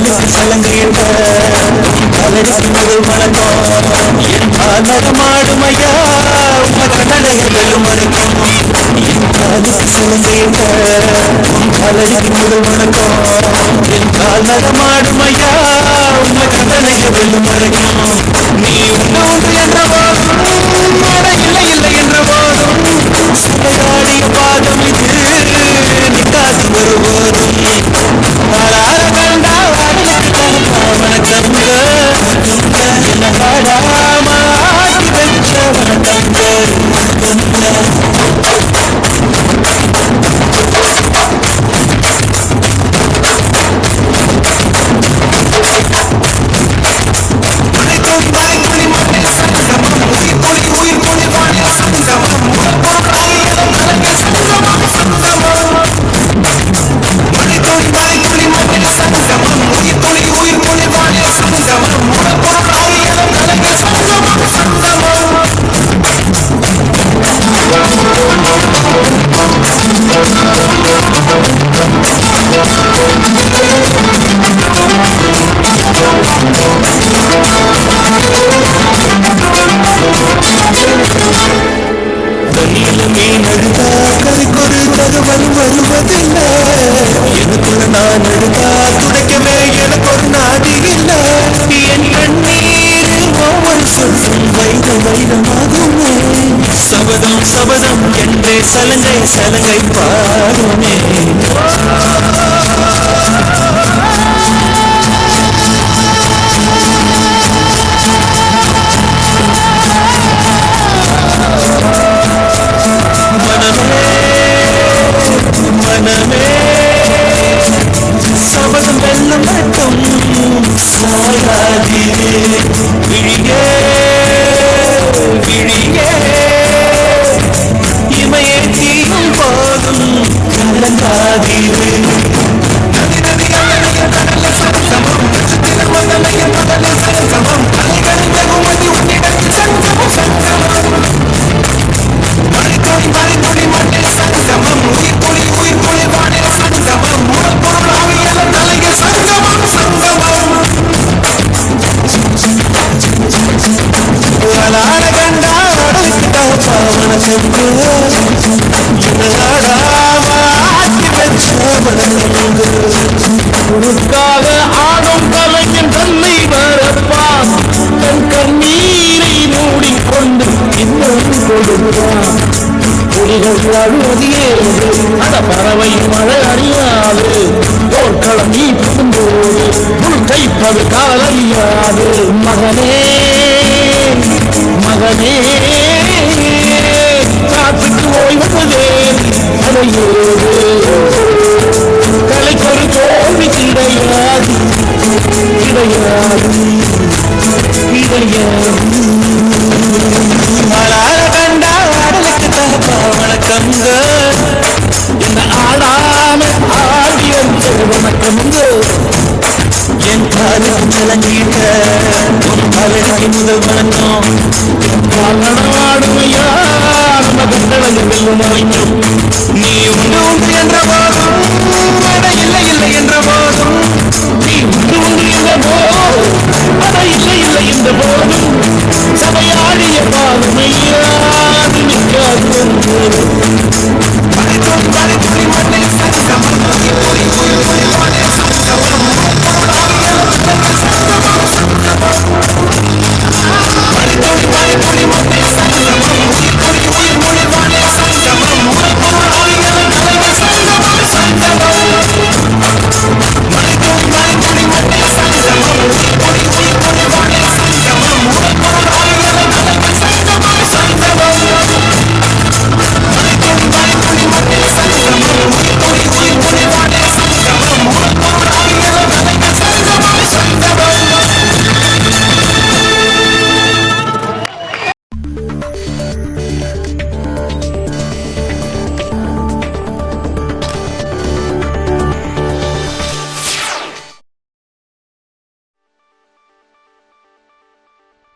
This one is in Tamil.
காலுக்கு சலங்கையிட்ட காலடிக்கு முதல் வணக்கம் என் காலமாடுமையா உங்க கண்ணடைகளும் வரைக்கும் என் காலுக்கு சலங்கையிட்ட காலடிக்கு முதல் வணக்கம் என் காலமாடுமையா உங்க கண்ணடைகளும் வரைக்கும் நீ உண்டு என்ற போதும் இல்லை இல்லை என்ற போதும் சிலையாடிய பாதம் இது நிக்காது வருவோதும் வணக்கங்க என்ன பாடாம ஆட்டி வச்ச வணக்கங்க எனக்குள்ள நான் எடுத்தா துடைக்கவே எனக்கு ஒரு நாடி இல்லை என் கண்ணீர் ஒவ்வொரு சொல்லும் வைரம் வைரமாகுமே சபதம் சபதம் என்றே சலங்கை சலங்கை பாடுமே சபதம் வெல்ல மட்டும் சாயாதீரே விழியே விழியே இமையே தீயும் போதும் கலங்காதீரே உனக்காக ஆடும் கலைஞன் தன்னை வரப்பான் தன் கண்ணீரை மூடிக்கொண்டு இன்னும் கொடுப்பான் புலிகள் அழுவதியே அந்த பறவை மழை அறியாது போர்க்களம் நீ புகும்போது புல் கைப்பது காலறியாது மகனே மகனே காற்றுக்கு ஓய்வதே அடையோடு கலைக்கொரு தோல்வி கிடையாது கிடையாது கிடையாது கண்டா ஆடலுக்கு தகப்பா வணக்கங்க என்ன ஆடாம ஆடி வணக்கங்க என் காலுக்கு சலங்கிட்ட உன் காலடிக்கு முதல் வணக்கம் காலனாடுமையா நம்ம கண்டளையில் வெல்லும் வரைக்கும்